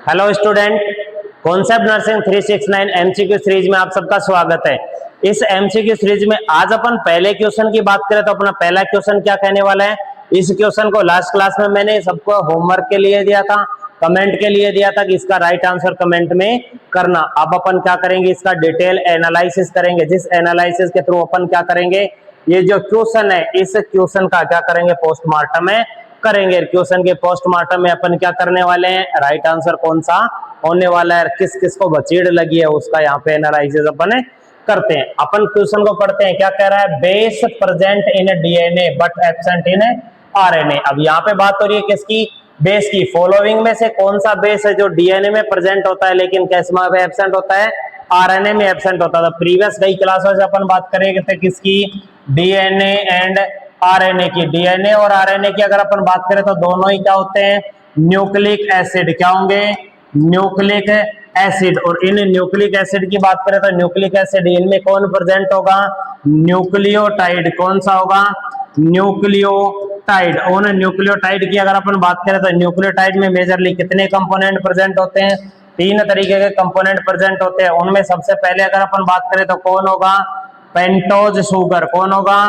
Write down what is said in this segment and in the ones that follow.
Hello student, concept nursing 369 MCQ series में आप सबका स्वागत है। इस एमसीक्यू सीरीज में आज अपन पहले क्वेश्चन की बात करें तो अपना पहला क्वेश्चन क्या कहने वाला है। इस क्वेश्चन को लास्ट क्लास में मैंने सबको होमवर्क के लिए दिया था, कमेंट के लिए दिया था कि इसका राइट आंसर कमेंट में करना। अब अपन क्या करेंगे, इसका डिटेल एनालिसिस करेंगे, जिस एनालिसिस के थ्रू अपन क्या करेंगे, ये जो क्वेश्चन है इस क्वेश्चन का क्या करेंगे, पोस्टमार्टम में करेंगे। क्वेश्चन के पोस्टमार्टम में अपन क्या करने वाले हैं, राइट आंसर कौन सा होने वाला है, किस किस को बचीड़ लगी है उसका यहाँ पे एनालिसिस अपन करते हैं। अपन क्वेश्चन को पढ़ते हैं, क्या कह रहा है, base present in DNA but absent in RNA. अब यहाँ पे बात हो रही है किसकी, बेस की। फॉलोइंग में से कौन सा बेस है जो डीएनए में प्रेजेंट होता है लेकिन कैसमा में एब्सेंट होता है, आरएनए में एब्सेंट होता है। प्रीवियस कई क्लासों से अपन बात करेंगे थे किसकी, डीएनए एंड आरएनए की। डीएनए और आरएनए की अगर अपन बात करें तो दोनों ही क्या होते हैं, न्यूक्लिक एसिड। क्या होंगे, न्यूक्लिक एसिड। और इन न्यूक्लिक एसिड की बात करें तो न्यूक्लिक एसिड इनमें कौन प्रेजेंट होगा, न्यूक्लियोटाइड। कौन सा होगा, न्यूक्लियोटाइड। उन न्यूक्लियोटाइड की अगर अपन बात करें तो न्यूक्लियोटाइड में मेजरली कितने कंपोनेंट प्रेजेंट होते हैं, तीन तरीके के कंपोनेंट प्रेजेंट होते हैं। उनमें सबसे पहले अगर अपन बात करें तो कौन होगा, पेंटोज शुगर। कौन होगा,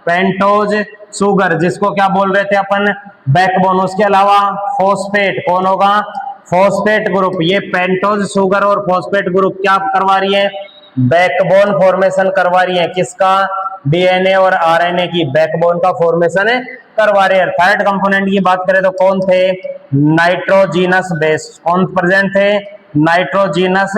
पेंटोज शुगर, जिसको क्या बोल रहे थे अपन, बैकबोन। उसके अलावा फॉस्फेट। कौन होगा, फॉस्फेट ग्रुप। ये पेंटोज शुगर और फॉस्फेट ग्रुप क्या करवा रही है, बैकबोन फॉर्मेशन करवा रही है। किसका, डीएनए और आरएनए की बैकबोन का फॉर्मेशन करवा रहे हैं। थर्ड कंपोनेंट की बात करें तो कौन थे, नाइट्रोजीनस बेस। कौन प्रेजेंट थे, नाइट्रोजीनस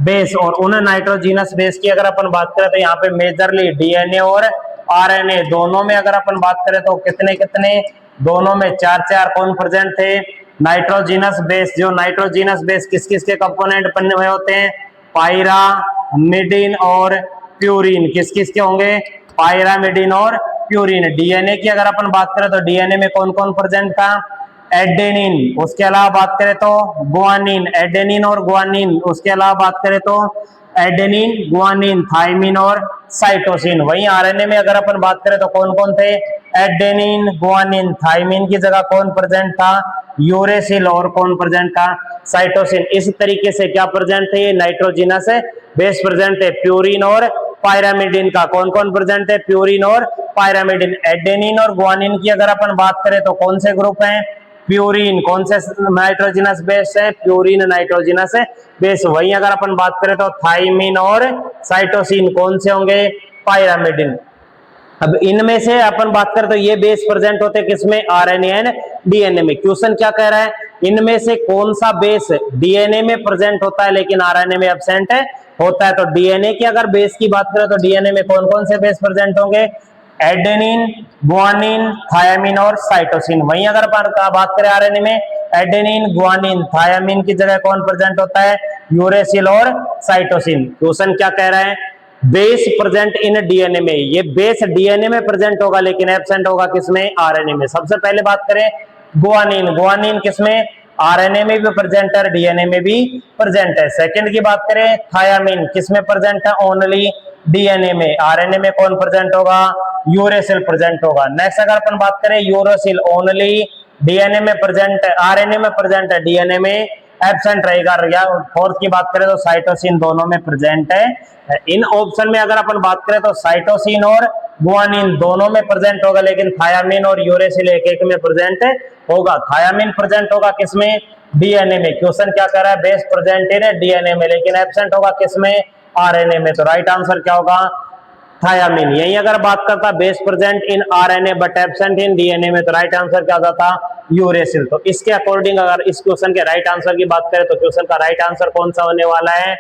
बेस। और उन नाइट्रोजीनस बेस की अगर अपन बात करें तो यहाँ पे मेजरली डीएनए और आरएनए दोनों में अगर अपन बात करें तो कितने कितने, दोनों में चार चार कौन प्रेजेंट थे, नाइट्रोजीनस बेस। जो नाइट्रोजीनस बेस किस किस के कंपोनेंट बने हुए होते हैं, पायरामिडिन और प्यूरिन। किस किस के होंगे, पायरामिडिन और प्यूरिन। डीएनए की अगर अपन बात करें तो डीएनए में कौन कौन प्रेजेंट था, एडेनिन। उसके अलावा बात करें तो गुआनिन, एडेनिन और गुआनिन। उसके अलावा बात करें तो एडेनिन, गुआनिन, थाइमिन और साइटोसिन। वहीं आरएनए में अगर अपन बात करें तो कौन कौन थे, एडेनिन, गुआनिन, थाइमिन की जगह कौन प्रेजेंट था, यूरेसिल। और कौन प्रेजेंट था, साइटोसिन। इस तरीके से क्या प्रेजेंट थे, ये नाइट्रोजिनस बेस प्रेजेंट है। प्यूरिन और पायरामिडिन का कौन कौन प्रेजेंट है, प्यूरिन और पायरामिडिन। एडेनिन और गुआनिन की अगर अपन बात करें तो कौन से ग्रुप हैं, प्यूरिन। कौन से नाइट्रोजिनस बेस है, प्यूरिन नाइट्रोजिनस बेस। वहीं अगर अपन बात करें तो थाइमिन और साइटोसिन कौन से होंगे, पायरामिडिन। अब इनमें से अपन बात करें तो ये बेस प्रेजेंट होते हैं किसमें, आरएनए एंड डीएनए में। क्वेश्चन क्या कह रहा है, इनमें से कौन सा बेस डीएनए में प्रेजेंट होता है लेकिन आरएनए में एब्सेंट होता है। तो डीएनए की अगर बेस की बात करें तो डीएनए में कौन कौन से बेस प्रेजेंट होंगे, एडेनिन, गुआनिन, थायामिन और साइटोसिन। वहीं अगर बात करें आरएनए में, एडेनिन, गुआनिन, थायामिन की जगह कौन प्रेजेंट होता है, यूरेसिल और साइटोसिन। क्वेश्चन क्या कह रहा है, बेस प्रेजेंट इन डीएनए में। ये बेस डीएनए में प्रेजेंट होगा लेकिन एब्सेंट होगा किसमें, आरएनए में। सबसे पहले बात करें गुआनिन, गुआनिन किसमें, आरएनए में भी प्रेजेंट है, डीएनए में भी प्रेजेंट है। सेकंड की बात करें थायामिन, किसमें प्रेजेंट है, ओनली डीएनए में। आरएनए में कौन प्रेजेंट होगा, यूरेसिल प्रेजेंट होगा। नेक्स्ट अगर अपन बात करें यूरेसिल, ओनली डीएनए में प्रेजेंट है, आरएनए में प्रेजेंट है, डीएनए में एब्सेंट रहेगा। या फोर्थ की बात करें तो साइटोसिन दोनों में प्रेजेंट है। इन ऑप्शन में अगर अपन बात करें तो साइटोसिन और गुआनिन दोनों में प्रेजेंट होगा लेकिन थायामिन और यूरेसिल एक एक में प्रेजेंट होगा। थायामिन प्रेजेंट होगा किसमें, डीएनए में। क्वेश्चन क्या कर रहा है, बेस प्रेजेंट इन डीएनए में लेकिन एब्सेंट होगा किसमें, आरएनए में। तो राइट आंसर क्या होगा, थायामिन। यही अगर बात करता base present in RNA but absent in DNA में, तो राइट आंसर क्या होता, यूरेसिल। तो इसके अकॉर्डिंग अगर इस क्वेश्चन के राइट आंसर की बात करें तो क्वेश्चन का राइट आंसर कौन सा होने वाला है,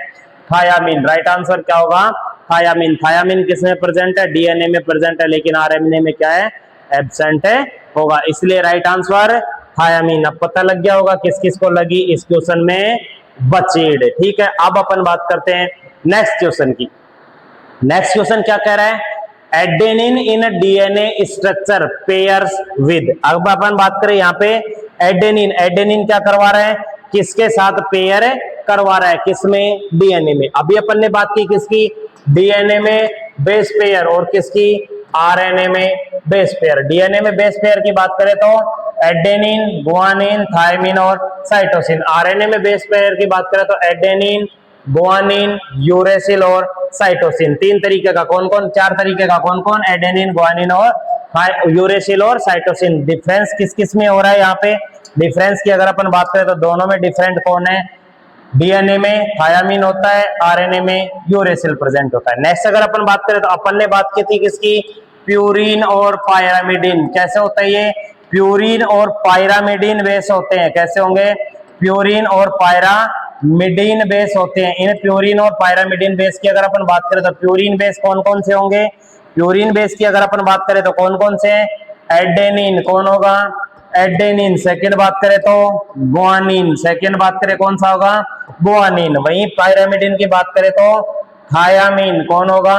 थायामिन। राइट आंसर क्या होगा, थायामिन। थायामिन किसमें प्रेजेंट है, डीएनए में प्रेजेंट है लेकिन आरएनए में क्या है, एब्सेंट होगा। इसलिए राइट आंसर थायामिन। अब पता लग गया होगा किस किस को लगी इस क्वेश्चन में बचीड़। ठीक है, अब अपन बात करते हैं नेक्स्ट क्वेश्चन की। नेक्स्ट क्वेश्चन क्या कह रहा है, adenine in DNA structure pairs with. अब अपन बात करें यहाँ पे एडेनिन, एडेनिन क्या करवा रहा है, किसके साथ पेयर करवा रहा है, किसमें, डीएनए में। अभी अपन ने बात की किसकी, डीएनए में बेस पेयर और किसकी, आरएनए में बेस पेयर। डीएनए में बेस पेयर की बात करें तो एडेनिन, गुआनिन, थायमिन और साइटोसिन। आरएनए में बेस पेयर की बात करें तो एडेनिन, गुआनिन, यूरेसिल और साइटोसिन। तीन तरीके का, कौन कौन, चार तरीके का, कौन कौन, एडेनिन, गुआनिन और यूरेसिल और साइटोसिन। डिफरेंस किस किस में हो रहा है यहाँ पे? डिफरेंस की अगर अपन बात करें तो दोनों में डिफरेंट कौन है? डीएनए में थायामीन होता है, आरएनए में यूरेसिल प्रेजेंट होता है। नेक्स्ट अगर अपन बात करें तो अपन ने बात की थी किसकी? प्यूरिन और पायरामिडिन। कैसे होता है ये? प्यूरिन और पायरामिडिन बेस होते हैं। कैसे होंगे? प्यूरिन और पायरामिडिन बेस होते हैं। इन प्यूरिन और पायरामिडिन बेस की अगर अपन बात करें तो प्यूरिन बेस कौन कौन से होंगे? प्यूरिन बेस की अगर अपन बात करें तो कौन कौन से हैं? एडेनिन, कौन होगा? एडेनिन। सेकंड बात करें तो गुआनिन। सेकंड बात करें कौन सा होगा? गुआनिन। वहीं पायरामिडिन की बात करें तो थायामीन, कौन होगा?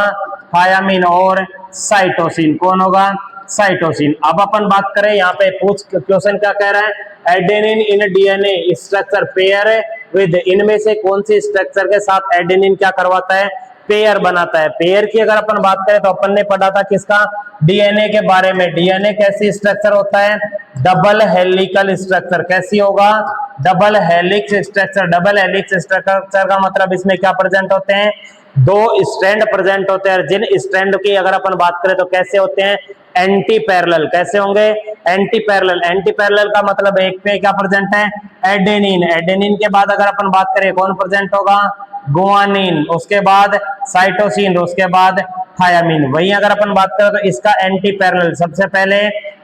थायामीन। और साइटोसिन, कौन होगा? साइटोसिन। अब अपन बात करें यहाँ पे क्वेश्चन क्या कह रहा है? Adenine in DNA structure pair with, इनमें से कौन सी स्ट्रक्चर के साथ एडेनिन क्या करवाता है? पेयर बनाता है। पेयर की अगर अपन बात करें तो अपन ने पढ़ा था किसका? डीएनए के बारे में। डीएनए कैसी स्ट्रक्चर होता है? Double helical structure. कैसी होगा? Double helix structure. Double helix structure का मतलब इसमें क्या प्रेजेंट होते हैं? दो स्ट्रैंड प्रेजेंट होते हैं। जिन स्ट्रैंड की अगर अपन बात करें तो कैसे होते हैं? Anti parallel. कैसे होंगे? Anti parallel. एंटी पैरेलल का मतलब एक पे क्या प्रेजेंट है? एडेनिन। एडेनिन के बाद अगर अपन बात करें कौन प्रेजेंट होगा? गुआनिन। उसके बाद साइटोसिन, उसके बाद थायामीन। वही अगर अपन बात करें तो इसका एंटी पैरेलल सबसे पहले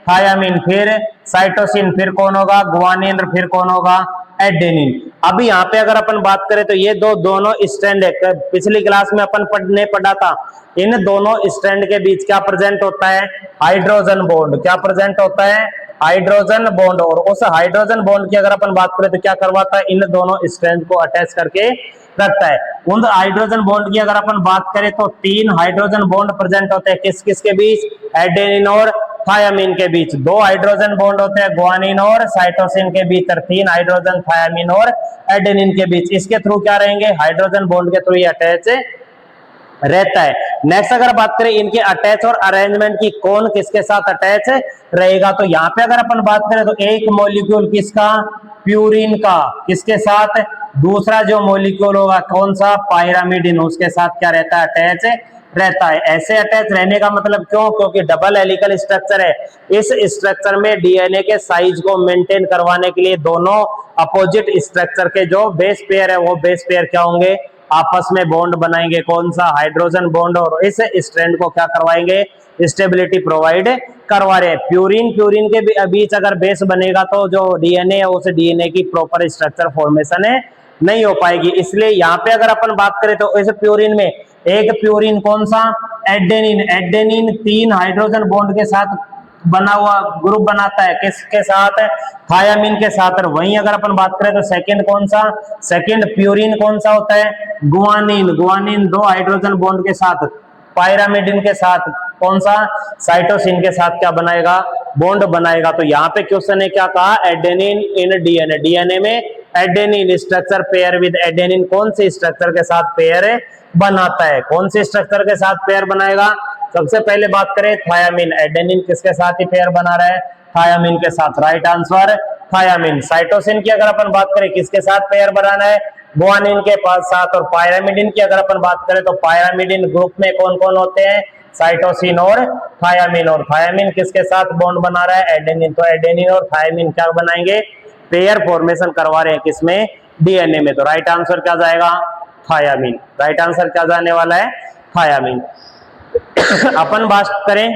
थायामीन, फिर साइटोसिन, फिर कौन होगा? गुआनिन, फिर कौन होगा? एडेनिन। अभी यहाँ पे अगर अपन बात करें तो ये दोनों स्ट्रैंड है। पिछली क्लास में अपन ने पढ़ा था इन दोनों स्ट्रैंड के बीच क्या प्रेजेंट होता है? Hydrogen bond. क्या प्रेजेंट होता है? Hydrogen bond. और उस हाइड्रोजन बॉन्ड की अगर अपन बात करें तो क्या करवाता है? इन दोनों स्ट्रैंड को अटैच करके रखता है। उन हाइड्रोजन बॉन्ड की अगर अपन बात करें तो तीन हाइड्रोजन बॉन्ड प्रेजेंट होते हैं। किस किस के बीच? एडेनिन और थायामीन के बीच। दो हाइड्रोजन बॉन्ड होते हैं गुआनिन और साइटोसिन के बीच, और तीन हाइड्रोजन थायामीन और एडेनिन के बीच। इसके थ्रू क्या रहेंगे? हाइड्रोजन बॉन्ड के थ्रू ये अटैच रहता है। नेक्स्ट अगर बात करें इनके अटैच और अरेंजमेंट की, कौन किसके साथ अटैच रहेगा, तो यहाँ पे अगर अपन बात करें तो एक मॉलिक्यूल किसका? प्यूरिन का। किसके साथ? दूसरा जो मॉलिक्यूल होगा कौन सा? पायरामिडिन, उसके साथ क्या रहता है? अटैच रहता है। ऐसे अटैच रहने का मतलब क्यों? क्योंकि डबल हेलिकल स्ट्रक्चर है। इस स्ट्रक्चर में डीएनए के साइज को मेंटेन करवाने के लिए दोनों अपोजिट स्ट्रक्चर के जो बेस पेयर है वो बेस पेयर क्या होंगे? आपस में बॉन्ड बनाएंगे। कौन सा? Hydrogen bond. और इस स्ट्रैंड को क्या करवाएंगे? स्टेबिलिटी प्रोवाइड करवा रहे हैं। प्यूरिन के बीच अगर बेस बनेगा तो जो डीएनए है उस डीएनए की प्रॉपर स्ट्रक्चर फॉर्मेशन है नहीं हो पाएगी। इसलिए यहाँ पे अगर अपन बात करें तो इस प्यूरिन में एक प्यूरिन कौन सा? एडेनिन। एडेनिन तीन हाइड्रोजन बॉन्ड के साथ बना हुआ ग्रुप बनाता है। किसके साथ? थायामीन के साथ। और वहीं अगर अपन बात करें तो सेकंड कौन सा? सेकंड प्यूरिन कौन सा होता है? गुआनिन। गुआनिन दो हाइड्रोजन बॉन्ड के साथ, पायरामिडिन के साथ कौन सा? साइटोसिन के साथ क्या बनाएगा? बॉन्ड बनाएगा। तो यहाँ पे क्वेश्चन है क्या कहा? एडेनिन इन डीएनए। डीएनए में adenine structure pair with adenine कौन से स्ट्रक्चर के साथ पेयर बनाता है? कौन से स्ट्रक्चर के साथ पेयर बनाएगा? सबसे पहले बात करें थायामीन। एडेनिन किसके साथ ही पेयर बना रहा है? थायामीन के साथ। Right answer thiamine. साइटोसिन की अगर अपन बात करें किसके साथ पेयर बनाना है? गुआनिन के साथ। और पायरामिडिन की अगर अपन बात करें तो पायरामिडिन ग्रुप में कौन कौन होते हैं? साइटोसिन और थायामीन। और थायामीन किसके साथ बॉन्ड बना रहा है? एडेनिन। तो एडेनिन और थायामीन क्या बनाएंगे? पेयर फॉर्मेशन करवा रहे हैं। किसमें? डीएनए में। तो राइट आंसर क्या जाएगा? थायामीन। राइट आंसर क्या जाने वाला है? थायामीन। अपन बात करें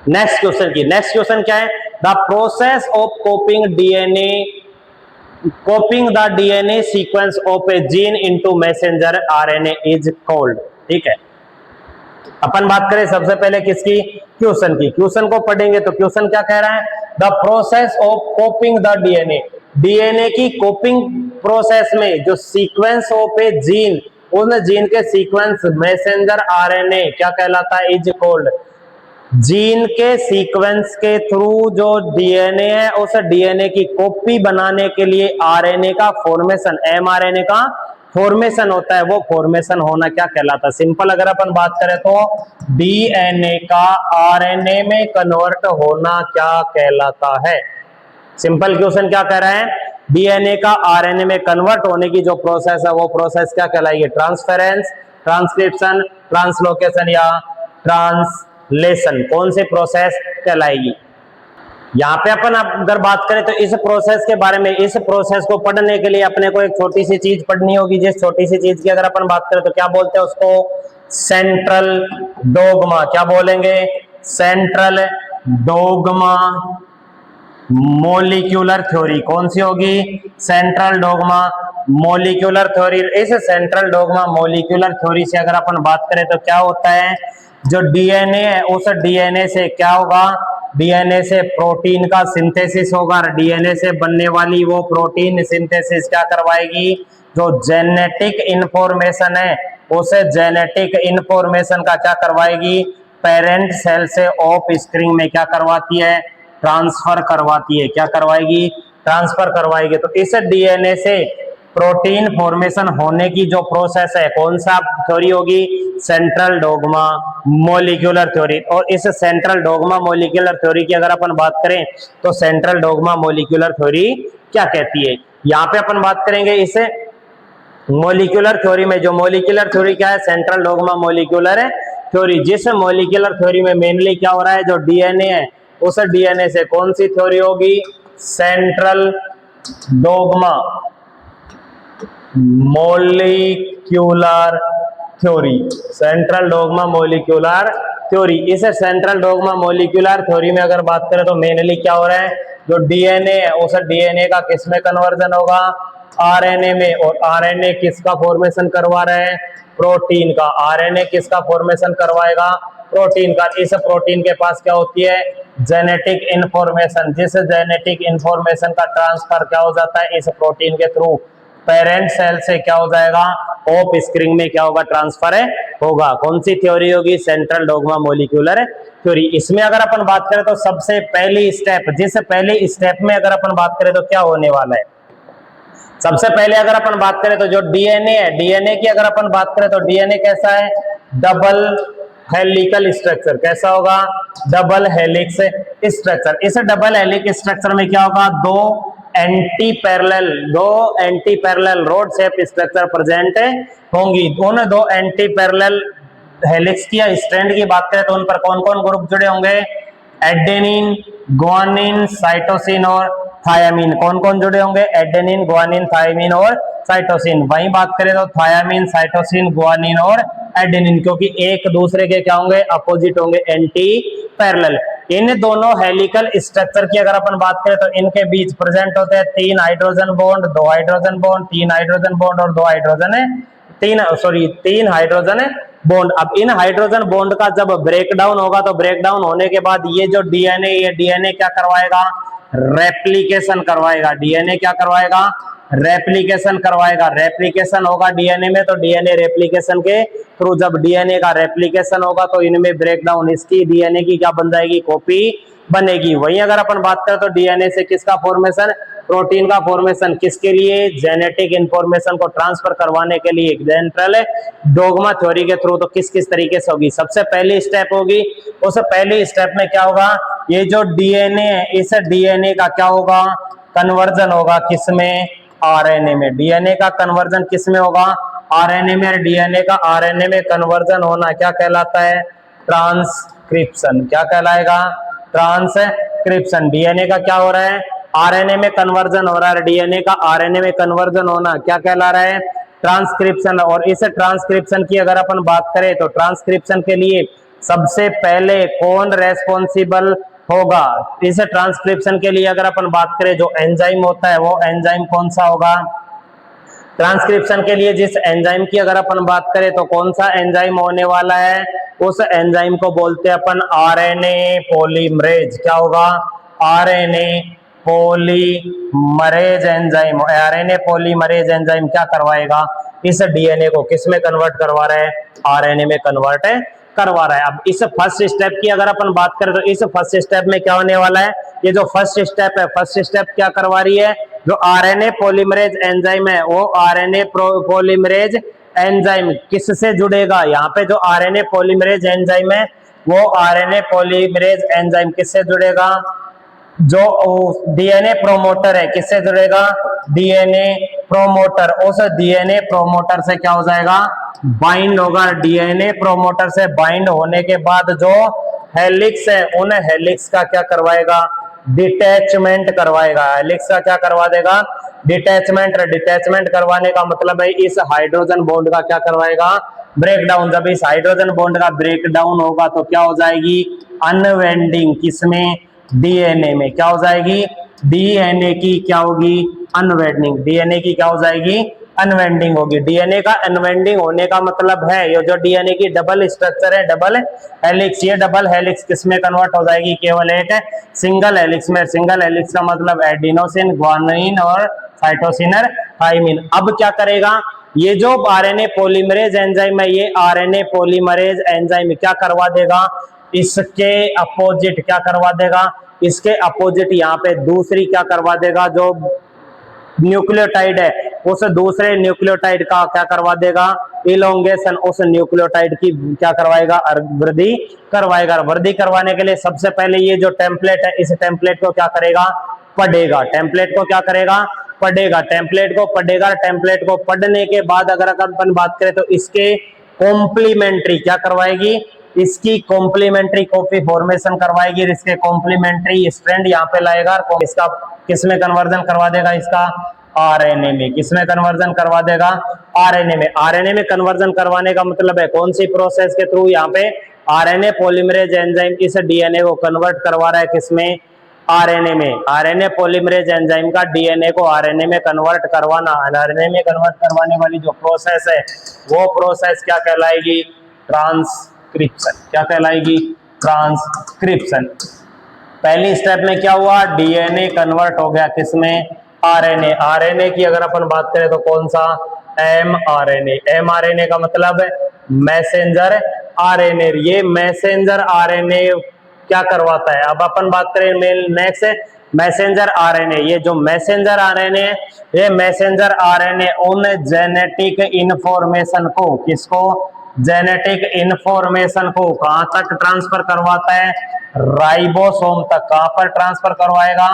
नेक्स्ट क्वेश्चन की। नेक्स्ट क्वेश्चन क्या है? The process of copying the DNA sequence of A gene into messenger RNA is called. ठीक है, अपन बात करें सबसे पहले किसकी? क्वेश्चन की। क्वेश्चन को पढ़ेंगे तो क्वेश्चन क्या कह रहा है? The process of copying the DNA. DNA की कॉपिंग प्रोसेस में जो सीक्वेंस ऑफ ए जीन, उन जीन के सीक्वेंस मैसेंजर आरएनए क्या कहलाता है? Is called. जीन के सीक्वेंस के थ्रू जो डीएनए है उस डीएनए की कॉपी बनाने के लिए आरएनए का फॉर्मेशन, एमआरएनए का फॉर्मेशन होता है। वो फॉर्मेशन होना क्या कहलाता है? सिंपल अगर अपन बात करें तो डीएनए का आरएनए में कन्वर्ट होना क्या कहलाता है? सिंपल क्वेश्चन क्या कह रहा है, डीएनए का आरएनए में कन्वर्ट होने की जो प्रोसेस है वो प्रोसेस क्या कहलाएगी, ट्रांसफेरेंस, ट्रांसक्रिप्शन, ट्रांसलोकेशन या ट्रांसलेशन, कौन सी प्रोसेस कहलाएगी। यहाँ पे अपन अगर बात करें तो इस प्रोसेस के बारे में, इस प्रोसेस को पढ़ने के लिए अपने को एक छोटी सी चीज पढ़नी होगी, जिस छोटी सी चीज की अगर अपन बात करें तो क्या बोलते हैं उसको, सेंट्रल डोगमा। क्या बोलेंगे, सेंट्रल डोगमा मोलिक्यूलर थ्योरी। कौन सी होगी, सेंट्रल डोगमा मोलिक्यूलर थ्योरी। इस सेंट्रल डोगमा मोलिक्यूलर थ्योरी से अगर अपन बात करें तो क्या होता है, जो डीएनए है उस डीएनए से क्या होगा, डीएनए से प्रोटीन का सिंथेसिस होगा, डीएनए से बनने वाली वो प्रोटीन सिंथेसिस क्या करवाएगी, जो जेनेटिक इंफॉर्मेशन है उस जेनेटिक इंफॉर्मेशन का क्या करवाएगी, पेरेंट सेल से ऑफ स्प्रिंग में क्या करवाती है, ट्रांसफर करवाती है। क्या करवाएगी, ट्रांसफर करवाएगी। तो इस डीएनए से प्रोटीन फॉर्मेशन होने की जो प्रोसेस है कौन सा थ्योरी होगी, सेंट्रल डोगमा मोलिक्यूलर थ्योरी। और इस सेंट्रल डोगमा मोलिक्यूलर थ्योरी की अगर अपन बात करें तो सेंट्रल डोगमा मोलिक्यूलर थ्योरी क्या कहती है, यहाँ पे अपन बात करेंगे इस मोलिक्यूलर थ्योरी में। जो मोलिक्यूलर थ्योरी क्या है, सेंट्रल डोगमा मोलिक्यूलर थ्योरी। जिस मोलिक्यूलर थ्योरी में मेनली क्या हो रहा है, जो डीएनए है उस डीएनए से कौन सी थ्योरी होगी, central dogma molecular theory, central dogma molecular theory. इस सेंट्रल डोगमा मोलिक्यूलर थ्योरी में अगर बात करें तो मेनली क्या हो रहा है, जो डीएनए है उस डीएनए का किस में कन्वर्जन होगा, आरएनए में। और आरएनए किसका फॉर्मेशन करवा रहा है, प्रोटीन का। आरएनए किसका फॉर्मेशन करवाएगा, प्रोटीन का। इस प्रोटीन के पास क्या होती है, जेनेटिक इंफॉर्मेशन। जिस जेनेटिक इंफॉर्मेशन का ट्रांसफर क्या हो जाता है, इस प्रोटीन के थ्रू पेरेंट सेल से क्या हो जाएगा, ऑफ स्प्रिंग में क्या होगा, ट्रांसफर होगा। कौन सी थ्योरी होगी, सेंट्रल डोगमा मोलिक्यूलर थ्योरी। इसमें अगर अपन बात करें तो सबसे पहली स्टेप, जिस पहले स्टेप में अगर अपन बात करें तो क्या होने वाला है, सबसे पहले अगर अपन बात करें तो जो डीएनए है, डीएनए की अगर अपन बात करें तो डीएनए कैसा है, डबल हेलिकल स्ट्रक्चर। कैसा होगा, डबल हेलिक्स स्ट्रक्चर। इस डबल हेलिक्स स्ट्रक्चर में क्या होगा, दो anti parallel rod shape structure present होंगी। उन दो एंटी पैरेलल हेलिक्स की या स्ट्रैंड की बात करें तो उन पर कौन कौन ग्रुप जुड़े होंगे, एडेनिन, गुआनिन, साइटोसिन और थायामीन। कौन कौन जुड़े होंगे, एडेनिन, गुआनिन, थायामीन और साइटोसिन। वहीं बात करें तो थायामीन, साइटोसिन, गुआनिन और एडेनिन, क्योंकि एक दूसरे के क्या होंगे, अपोजिट होंगे, एंटी पैरेलल। इन दोनों हेलिकल स्ट्रक्चर की अगर अपन बात करें तो इनके बीच प्रेजेंट होते हैं 3 hydrogen bond, 2 hydrogen bond, 3 hydrogen bond और 2 हाइड्रोजन 3 हाइड्रोजन बॉन्ड। अब इन हाइड्रोजन बॉन्ड का जब ब्रेकडाउन होगा तो ब्रेकडाउन होने के बाद ये जो डीएनए, ये डीएनए क्या करवाएगा, रेप्लिकेशन करवाएगा। डीएनए क्या करवाएगा, रेप्लिकेशन करवाएगा। रेप्लिकेशन होगा डीएनए में, तो डीएनए रेप्लिकेशन के थ्रू जब डीएनए का रेप्लिकेशन होगा तो इनमें ब्रेकडाउन, इसकी डीएनए की क्या बन जाएगी, कॉपी बनेगी। वहीं अगर अपन बात करें तो डीएनए से किसका फॉर्मेशन, प्रोटीन का फॉर्मेशन। किसके लिए, जेनेटिक इंफॉर्मेशन को ट्रांसफर करवाने के लिए सेंट्रल डोगमा थ्योरी के थ्रू। तो किस किस तरीके से होगी, सबसे पहली स्टेप होगी, उस पहली स्टेप में क्या होगा, ये जो डीएनए है इस डीएनए का क्या होगा, कन्वर्जन होगा किसमें, आरएनए में। डीएनए का कन्वर्जन किसमें होगा, आरएनए में। डीएनए का आरएनए में कन्वर्जन होना क्या कहलाता है, ट्रांसक्रिप्शन। क्या कहलाएगा, ट्रांसक्रिप्शन। डीएनए का क्या हो रहा है, आरएनए में कन्वर्जन हो रहा है। डीएनए का आरएनए में कन्वर्जन होना क्या कहला रहा है, ट्रांसक्रिप्शन। और इस ट्रांसक्रिप्शन की अगर अपन बात करें तो ट्रांसक्रिप्शन के लिए सबसे पहले कौन रेस्पॉन्सिबल होगा, इस ट्रांसक्रिप्शन के लिए अगर अपन बात करें जो एंजाइम होता है वो एंजाइम कौन सा होगा, ट्रांसक्रिप्शन के लिए जिस एंजाइम की अगर अपन बात करें तो कौन सा एंजाइम होने वाला है, उस एंजाइम को बोलते हैं अपन आरएनए पॉलीमरेज। क्या होगा, RNA polymerase enzyme. RNA polymerase enzyme क्या करवाएगा, इस डीएनए को किस में कन्वर्ट करवा रहा है, आरएनए में कन्वर्ट करवा रहा है। अब इस फर्स्ट स्टेप की अगर अपन बात करें तो इस फर्स्ट स्टेप में क्या होने वाला है, ये जो फर्स्ट स्टेप है, फर्स्ट स्टेप क्या करवा रही है, जो आरएनए पॉलीमरेज एंजाइम है वो आरएनए पॉलीमरेज एंजाइम किससे जुड़ेगा, यहाँ पे जो आरएनए पॉलीमरेज एंजाइम है वो आरएनए पॉलीमरेज एंजाइम किससे जुड़ेगा, जो डीएनए प्रोमोटर है किससे जुड़ेगा, डीएनए प्रोमोटर, उस डीएनए प्रोमोटर से क्या हो जाएगा, बाइंड होगा। डीएनए प्रोमोटर से बाइंड होने के बाद जो हेलिक्स है उन हेलिक्स का क्या करवाएगा, डिटैचमेंट करवाएगा। हेलिक्स का क्या करवा देगा, डिटैचमेंट। डिटैचमेंट करवाने का मतलब है इस हाइड्रोजन बॉन्ड का क्या करवाएगा, ब्रेकडाउन। जब इस हाइड्रोजन बॉन्ड का ब्रेकडाउन होगा तो क्या हो जाएगी, अनवेंडिंग। किसमें, डीएनए में। क्या हो जाएगी, डीएनए की क्या होगी, अनवेंडिंग। डीएनए की क्या हो जाएगी, अनवेंडिंग होगी। डीएनए का अनवेंडिंग होने का मतलब है ये जो डीएनए की डबल स्ट्रक्चर है, डबल हेलिक्स, ये डबल हेलिक्स किसमें कन्वर्ट हो जाएगी, केवल एक सिंगल हेलिक्स में। सिंगल हेलिक्स का मतलब एडिनोसिन, ग्वानिन और साइटोसिन और थाइमिन। अब क्या करेगा, ये जो आरएनए पॉलीमरेज एंजाइम है, ये आरएनए पॉलीमरेज एंजाइम क्या करवा देगा, इसके अपोजिट क्या करवा देगा, इसके अपोजिट यहाँ पे दूसरी क्या करवा देगा, जो न्यूक्लियोटाइड है उस दूसरे न्यूक्लियोटाइड का क्या करवा देगा, इलोंगेशन। उस न्यूक्लियोटाइड की क्या करवाएगा, वृद्धि करवाएगा। वृद्धि करवाने के लिए सबसे पहले ये जो टेम्पलेट है, इस टेम्पलेट को क्या करेगा, पढ़ेगा। टेम्पलेट को क्या करेगा, पढ़ेगा। टेम्पलेट को पढ़ेगा। टेम्पलेट को पढ़ने के बाद अगर अपन बात करें तो इसके कॉम्प्लीमेंट्री क्या करवाएगी, इसकी कॉम्प्लीमेंट्री कॉपी फॉर्मेशन करवाएगी। इसके कॉम्प्लीमेंट्री स्ट्रैंड यहाँ पे लाएगा, इसका किसमें कन्वर्जन करवा देगा, इसका आरएनए में। किसमें कन्वर्जन करवा देगा, आरएनए में। आरएनए में कन्वर्जन करवाने का मतलब है कौन सी प्रोसेस के थ्रू, यहाँ पे आरएनए पॉलीमरेज एंजाइम इस डीएनए को कन्वर्ट करवा रहा है, किसमें, आरएनए में। आरएनए पॉलीमरेज एंजाइम का डीएनए को आरएनए में कन्वर्ट करवाना, आरएनए में कन्वर्ट करवाने वाली जो प्रोसेस है वो प्रोसेस क्या कहलाएगी, ट्रांसक्रिप्शन। क्या कहलाएगी, ट्रांसक्रिप्शन। पहली स्टेप में क्या हुआ, डीएनए कन्वर्ट हो गया किसमें, आरएनए। आरएनए की अगर अपन बात करें तो कौन सा, एमआरएनए। एमआरएनए का मतलब मैसेंजर आरएनए। ये मैसेंजर आरएनए क्या करवाता है, अब अपन बात करें नेक्स्ट मैसेंजर आरएनए। ये जो मैसेंजर आरएनए है, ये मैसेंजर आरएनए उन जेनेटिक इंफॉर्मेशन को, किसको, जेनेटिक इंफॉर्मेशन को कहां तक ट्रांसफर करवाता है, राइबोसोम तक। कहां पर ट्रांसफर करवाएगा,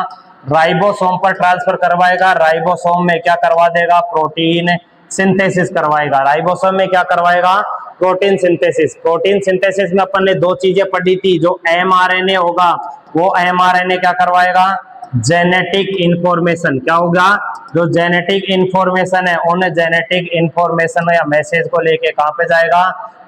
राइबोसोम पर ट्रांसफर करवाएगा। राइबोसोम में क्या करवा देगा, प्रोटीन सिंथेसिस करवाएगा। राइबोसोम में क्या करवाएगा, प्रोटीन सिंथेसिस। प्रोटीन सिंथेसिस में अपन ने दो चीजें पढ़ी थी, जो एमआरएनए होगा वो एमआरएनए क्या करवाएगा, जेनेटिक इंफॉर्मेशन। क्या होगा, जो जेनेटिक इंफॉर्मेशन है उन जेनेटिक इंफॉर्मेशन या मैसेज को लेके कहां पे जाएगा,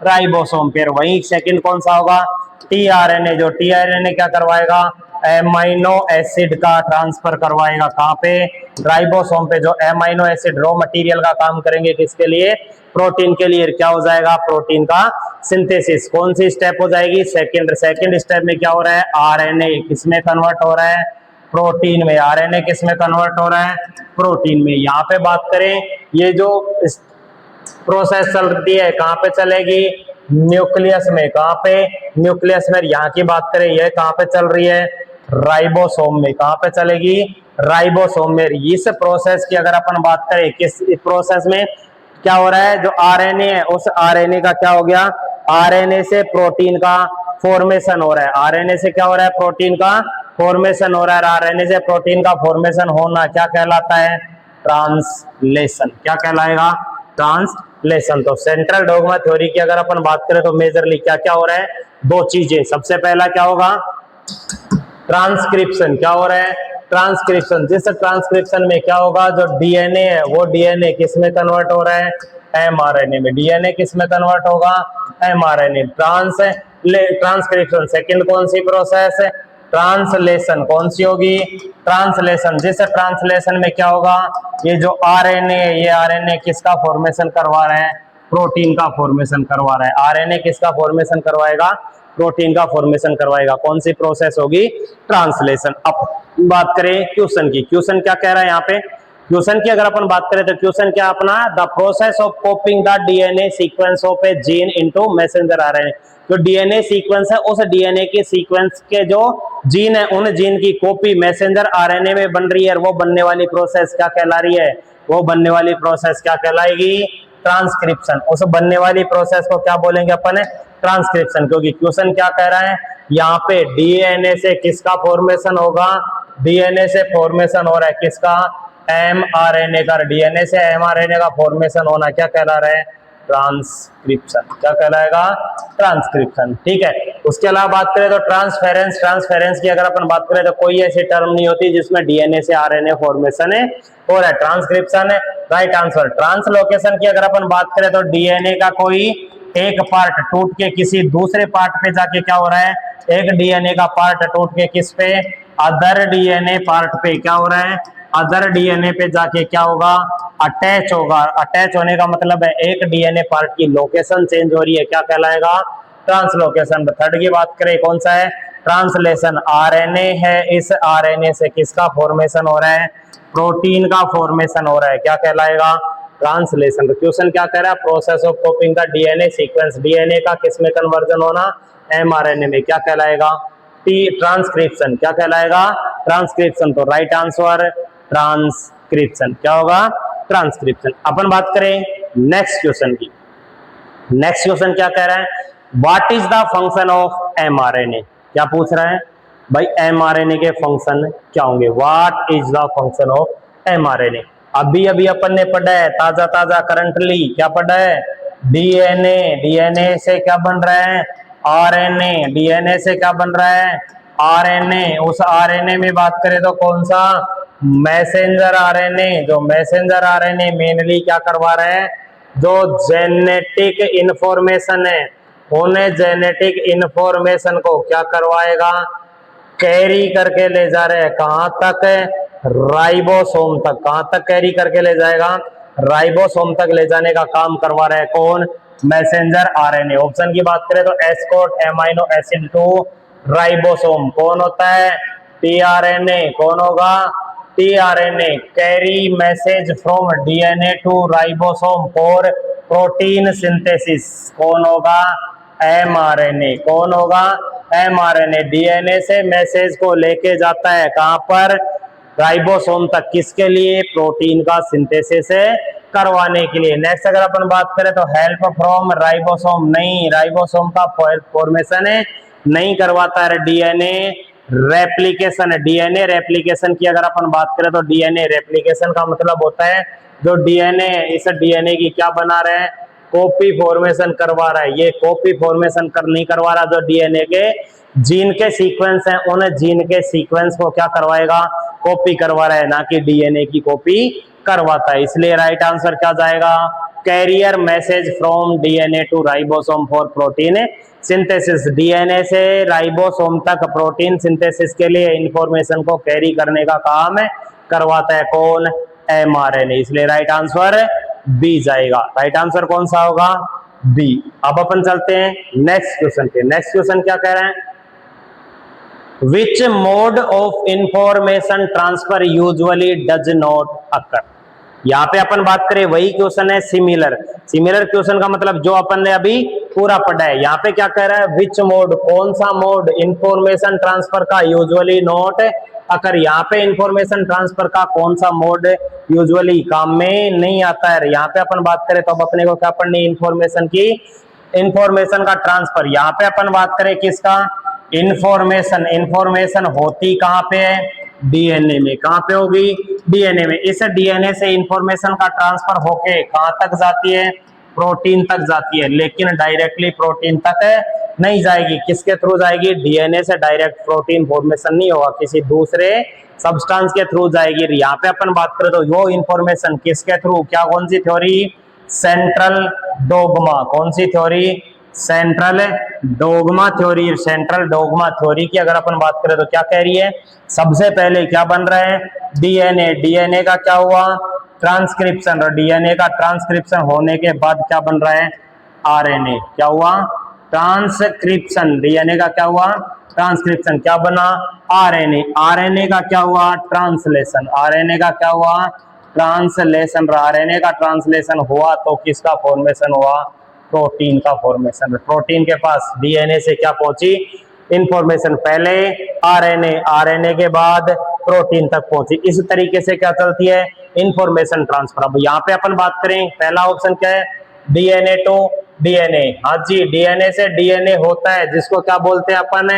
राइबोसोम पे। वही सेकंड कौन सा होगा, टीआरएनए। जो टीआरएनए क्या करवाएगा, एमाइनो एसिड का ट्रांसफर करवाएगा। कहां पे, राइबोसोम पे। जो एमाइनो एसिड रॉ मटेरियल का काम करेंगे किसके लिए, प्रोटीन के लिए। क्या हो जाएगा, प्रोटीन का सिंथेसिस। कौन सी स्टेप हो जाएगी, सेकंड। सेकंड स्टेप में क्या हो रहा है, आरएनए किसमें कन्वर्ट हो रहा है, प्रोटीन में। आरएनए किसमें कन्वर्ट हो रहा है, प्रोटीन में। यहाँ पे बात करें, ये जो प्रोसेस चल रही है कहां पे चलेगी, न्यूक्लियस में। कहां पे, न्यूक्लियस में। यहाँ की बात करें, ये कहां पे चल रही है, राइबोसोम में। कहां पे चलेगी, राइबोसोम में। इस प्रोसेस की अगर अपन बात करें, किस प्रोसेस में क्या हो रहा है, जो आरएनए है उस आरएनए का क्या हो गया, आरएनए से प्रोटीन का फॉर्मेशन हो रहा है। आरएनए से क्या हो रहा है, प्रोटीन का फॉर्मेशन हो रहा है। आरएनए से प्रोटीन का फॉर्मेशन होना क्या कहलाता है, ट्रांसलेशन। क्या कहलाएगा, ट्रांसलेशन। तो सेंट्रल डोग्मा थ्योरी की अगर अपन बात करें तो मेजरली क्या क्या हो रहा है, दो चीजें। सबसे पहला क्या होगा, ट्रांसक्रिप्शन। क्या हो रहा है, ट्रांसक्रिप्शन। जिस ट्रांसक्रिप्शन में क्या होगा, जो डीएनए है वो डीएनए किस में कन्वर्ट हो रहा है, एमआरएनए में। डीएनए किस में कन्वर्ट होगा, एमआरएनए। ट्रांसक्रिप्शन। सेकंड कौन सी प्रोसेस है, ट्रांसलेशन। कौन सी होगी, ट्रांसलेशन। जिस ट्रांसलेशन में क्या होगा, ये जो आरएनए, ये आरएनए किसका फॉर्मेशन करवा रहा है, प्रोटीन का फॉर्मेशन करवा रहा है। आरएनए किसका फॉर्मेशन करवाएगा, प्रोटीन का फॉर्मेशन करवाएगा। कौन सी प्रोसेस होगी, ट्रांसलेशन। अब बात करें क्वेश्चन की, क्वेश्चन क्या कह रहा है यहाँ पे, क्वेश्चन की अगर अपन बात करें तो क्वेश्चन क्या अपना, the process of copying the DNA sequence of A gene into messenger RNA. जो डीएनए सीक्वेंस है उस डीएनए के सीक्वेंस के जो जीन है उन जीन की कॉपी मैसेंजर आरएनए में बन रही है, वो बनने वाली प्रोसेस क्या कहला रही है, वो बनने वाली प्रोसेस क्या कहलाएगी, ट्रांसक्रिप्शन। उस बनने वाली प्रोसेस को क्या बोलेंगे अपन, ट्रांसक्रिप्शन। क्योंकि क्वेश्चन क्या कह रहा है, यहाँ पे डीएनए से किसका फॉर्मेशन होगा, डीएनए से फॉर्मेशन हो रहा है किसका, एमआरएनए का। डीएनए से एमआरएनए का फॉर्मेशन होना क्या कहला रहा है, ट्रांसक्रिप्शन। क्या कहलाएगा, ट्रांसक्रिप्शन। ठीक है, उसके अलावा बात करें तो ट्रांसफेरेंस। ट्रांसफेरेंस की अगर अपन बात करें तो कोई ऐसी टर्म नहीं होती जिसमें डीएनए से आरएनए फॉर्मेशन है हो रहा है, ट्रांसक्रिप्शन है। Right answer. ट्रांसलोकेशन की अगर अपन बात करें तो डीएनए का कोई एक पार्ट टूट के किसी दूसरे पार्ट पे जाके क्या हो रहा है, एक डीएनए का पार्ट टूट के किस पे, अदर डीएनए पार्ट पे क्या हो रहा है, अदर डीएनए पे जाके क्या होगा, अटैच होगा। अटैच होने का मतलब है एक डीएनए पार्ट की लोकेशन चेंज हो रही है, क्या कहलाएगा, ट्रांसलोकेशन। थर्ड की बात करें कौन सा है, ट्रांसलेशन। आरएनए है, इस आरएनए से किसका फॉर्मेशन हो रहा है, प्रोटीन का फॉर्मेशन हो रहा है, क्या कहलाएगा, ट्रांसलेशन। क्वेश्चन क्या कह रहा है, प्रोसेस ऑफ कॉपिंग का डीएनए सीक्वेंस, डीएनए का किस में कन्वर्जन होना, एमआरएनए में, क्या कहलाएगा, ट्रांसक्रिप्शन। क्या कहलाएगा, ट्रांसक्रिप्शन। तो राइट आंसर ट्रांसक्रिप्शन। क्या होगा, ट्रांसक्रिप्शन। अपन बात करें नेक्स्ट क्वेश्चन की। नेक्स्ट क्वेश्चन क्या कह रहा है, what is the function of mRNA. क्या पूछ रहा है भाई, एमआरएनए के फंक्शन क्या होंगे, what is the function of mRNA. अभी अभी अपन ने पढ़ा है ताजा ताजा करंटली, क्या पढ़ा है, डीएनए। डीएनए से क्या बन रहा है, आरएनए। डीएनए से क्या बन रहा है, आरएनए। उस आरएनए में बात करें तो कौन सा, मैसेंजर आरएनए। जो मैसेंजर आरएनए मेनली क्या करवा रहे हैं, जो जेनेटिक इंफॉर्मेशन है, उन्हें जेनेटिक इंफॉर्मेशन को क्या करवाएगा, कैरी करके ले जा रहे हैं कहां तक, राइबोसोम तक। कहां तक कैरी करके ले जाएगा, राइबोसोम तक ले जाने का काम करवा रहे हैं कौन, मैसेंजर आरएनए। ऑप्शन की बात करें तो escort amino acid to ribosome कौन होता है, टीआरएनए। कौन होगा, tRNA. Carry message from DNA to ribosome for protein synthesis कौन होगा, एमआरएनए। कौन होगा, एमआरएनए। डीएनए से मैसेज को लेके जाता है कहां पर, राइबोसोम तक, किसके लिए, प्रोटीन का सिंथेसिस करवाने के लिए। नेक्स्ट अगर अपन बात करें तो हेल्प फ्रॉम राइबोसोम, नहीं, राइबोसोम का फॉर्मेशन नहीं करवाता है डीएनए, रेप्लिकेशन है। डीएनए रेप्लिकेशन की अगर अपन बात करें तो डीएनए रेप्लिकेशन का मतलब होता है जो डीएनए, इस डीएनए की क्या बना रहे हैं, कॉपी फॉर्मेशन करवा रहा है। ये कॉपी फॉर्मेशन नहीं करवा रहा, जो डीएनए के जीन के सीक्वेंस हैं उन जीन के सीक्वेंस को क्या करवाएगा, कॉपी करवा रहा है, ना कि डीएनए की कॉपी करवाता है। इसलिए राइट आंसर क्या जाएगा, carrier message from DNA to ribosome for protein synthesis. DNA से राइबोसोम तक प्रोटीन सिंथेसिस के लिए इंफॉर्मेशन को कैरी करने का काम करवाता है कौन, एमआरएनए। इसलिए राइट आंसर बी जाएगा। राइट आंसर कौन सा होगा, बी। अब अपन चलते हैं नेक्स्ट क्वेश्चन पे। नेक्स्ट क्वेश्चन क्या कह रहे हैं, which mode of information transfer usually does not occur. यहाँ पे अपन बात करें वही क्वेश्चन है, सिमिलर। सिमिलर क्वेश्चन का मतलब जो अपन ने अभी पूरा पढ़ा है। यहाँ पे क्या कह रहा है, विच मोड, कौन सा मोड इंफॉर्मेशन ट्रांसफर का यूजुअली नॉट अकर। यहाँ पे इंफॉर्मेशन ट्रांसफर का कौन सा मोड यूजुअली काम में नहीं आता है। यहाँ पे अपन बात करें तो अब अपने को क्या पढ़नी, इंफॉर्मेशन की, इंफॉर्मेशन का ट्रांसफर। यहाँ पे अपन बात करें किसका, इंफॉर्मेशन। इंफॉर्मेशन होती कहाँ पे है, डीएनए में। कहाँ पे होगी, डीएनए में। इस डीएनए से इंफॉर्मेशन का ट्रांसफर होके कहाँ तक जाती है, प्रोटीन तक जाती है, लेकिन डायरेक्टली प्रोटीन तक नहीं जाएगी। किसके थ्रू जाएगी, डीएनए से डायरेक्ट प्रोटीन फॉर्मेशन नहीं होगा, किसी दूसरे सब्सटेंस के थ्रू जाएगी। यहाँ पे अपन बात करें तो वो इंफॉर्मेशन किसके थ्रू, क्या, कौन सी थ्योरी, सेंट्रल डोगमा। कौन सी theory, central dogma theory. Central dogma theory की अगर अपन बात करें तो क्या कह रही है, सबसे पहले क्या बन रहा है, डीएनए। डीएनए का क्या हुआ, ट्रांसक्रिप्शन। और डीएनए का ट्रांसक्रिप्शन होने के बाद क्या बन रहा है, आरएनए। क्या हुआ, ट्रांसक्रिप्शन। डीएनए का क्या हुआ, ट्रांसक्रिप्शन। क्या बना, आरएनए। आरएनए का क्या हुआ, ट्रांसलेशन। आरएनए का क्या हुआ, ट्रांसलेशन। आरएनए का ट्रांसलेशन हुआ तो किसका फॉर्मेशन हुआ, प्रोटीन का फॉर्मेशन। प्रोटीन के पास डीएनए से क्या पहुंची, इंफॉर्मेशन। पहले आरएनए, आरएनए के बाद प्रोटीन तक पहुंची। इस तरीके से क्या चलती है, इंफॉर्मेशन ट्रांसफर। अब यहाँ पे अपन बात करें, पहला ऑप्शन क्या है, डीएनए टू डीएनए। हाँ जी, डीएनए से डीएनए होता है, जिसको क्या बोलते हैं अपन,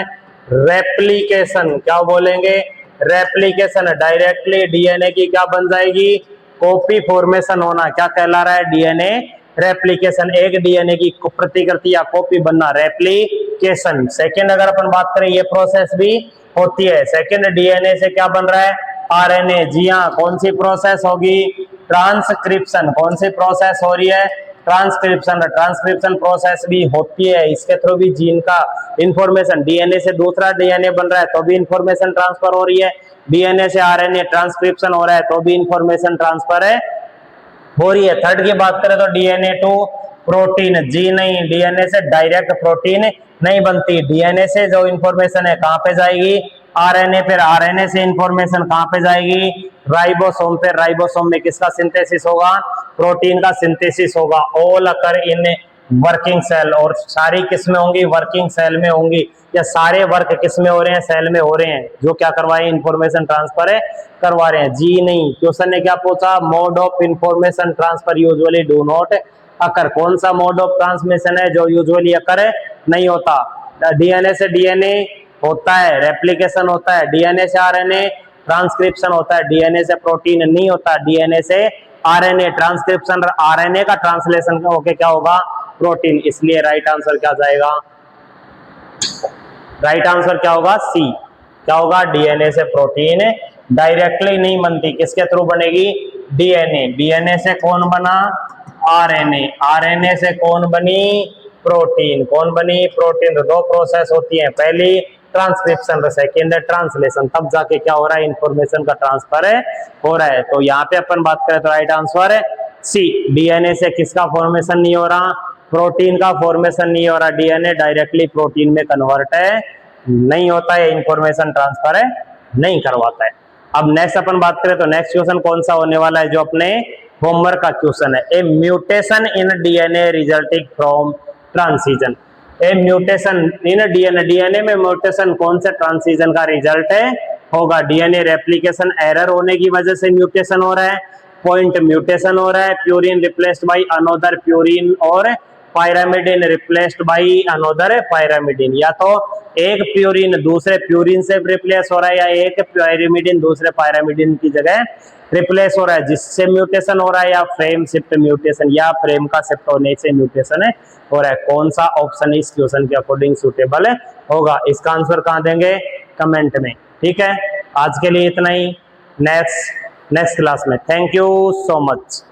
रेप्लिकेशन। क्या बोलेंगे, रेप्लिकेशन, डायरेक्टली डीएनए की क्या बन जाएगी, कॉपी फॉर्मेशन होना, क्या कहला रहा है, डीएनए रेप्लिकेशन, एक डीएनए की प्रतिकृति या कॉपी बनना, रेप्लिकेशन। सेकंड अगर अपन बात करें ये प्रोसेस भी होती है। सेकंड, डीएनए से क्या बन रहा है, आरएनए। जी हाँ, कौन सी प्रोसेस होगी, ट्रांसक्रिप्शन। कौन सी प्रोसेस हो रही है, ट्रांसक्रिप्शन। ट्रांसक्रिप्शन प्रोसेस भी होती है, इसके थ्रू भी जीन का इंफॉर्मेशन, डीएनए से दूसरा डीएनए बन रहा है तो भी इंफॉर्मेशन ट्रांसफर हो रही है, डीएनए से आरएनए ट्रांसक्रिप्शन हो रहा है तो भी इंफॉर्मेशन ट्रांसफर है हो रही है। थर्ड की बात करें तो डीएनए टू प्रोटीन, जी नहीं, डीएनए से डायरेक्ट प्रोटीन नहीं बनती, डीएनए से जो इंफॉर्मेशन है कहां पे जाएगी, आरएनए पे, आरएनए से इंफॉर्मेशन कहां पे जाएगी, राइबोसोम पे, राइबोसोम में किसका सिंथेसिस होगा, प्रोटीन का सिंथेसिस होगा। All occur in working cell, और सारी किसमें होंगी, वर्किंग सेल में होंगी, या सारे वर्क किसमें हो रहे हैं, सेल में हो रहे हैं, जो क्या करवाए, इंफॉर्मेशन ट्रांसफर है करवा रहे हैं। जी नहीं, क्वेश्चन ने क्या पूछा, mode of information transfer usually do not occur, कौन सा मोड ऑफ ट्रांसमिशन है जो यूजुअली अकर नहीं होता, डीएनए से डीएनए होता है, रेप्लिकेशन होता है, डीएनए से आरएनए ट्रांसक्रिप्शन होता है, डीएनए से प्रोटीन नहीं होता, डीएनए से आरएनए ट्रांसक्रिप्शन, आरएनए का ट्रांसलेशन होके क्या होगा, प्रोटीन। इसलिए राइट आंसर क्या जाएगा, राइट आंसर क्या होगा, सी, क्या होगा, डीएनए से प्रोटीन डायरेक्टली नहीं बनती, किसके थ्रू बनेगी, डीएनए, डीएनए से कौन बना, आरएनए, आरएनए से कौन बनी, प्रोटीन, कौन बनी, प्रोटीन। तो दो प्रोसेस होती है, पहली ट्रांसक्रिप्शन, सेकेंड ट्रांसलेशन, तब जाके क्या हो रहा है, इंफॉर्मेशन का ट्रांसफर हो रहा है। तो यहाँ पे अपन बात करें तो राइट आंसर है सी, डीएनए से किसका फॉर्मेशन नहीं हो रहा, प्रोटीन का फॉर्मेशन नहीं हो रहा, डीएनए डायरेक्टली प्रोटीन में कन्वर्ट है नहीं होता है, इंफॉर्मेशन ट्रांसफर है नहीं करवाता है। अब नेक्स्ट अपन बात करें तो नेक्स्ट क्वेश्चन कौन सा होने वाला है, जो अपने होमवर्क का क्वेश्चन है, a mutation in DNA resulting from transition, a mutation in DNA, DNA में म्यूटेशन कौन से ट्रांसिशन का रिजल्ट है होगा, डीएनए रेप्लिकेशन एरर होने की वजह से म्यूटेशन हो रहा है, पॉइंट म्यूटेशन हो रहा है, purine replaced by another purine, और pyrimidine replaced by another pyrimidine, या तो एक प्यूरिन दूसरे प्यूरिन से रिप्लेस हो रहा है, या एक पायरामिडिन दूसरे पायरामिडिन की जगह रिप्लेस हो रहा है, जिससे म्यूटेशन हो रहा है, या फ्रेम शिफ्ट म्यूटेशन, या फ्रेम का शिफ्ट होने से म्यूटेशन हो रहा है। कौन सा ऑप्शन इस क्वेश्चन के अकॉर्डिंग सुटेबल होगा, इसका आंसर कहां देंगे, कमेंट में। ठीक है, आज के लिए इतना ही, नेक्स्ट क्लास में। Thank you so much.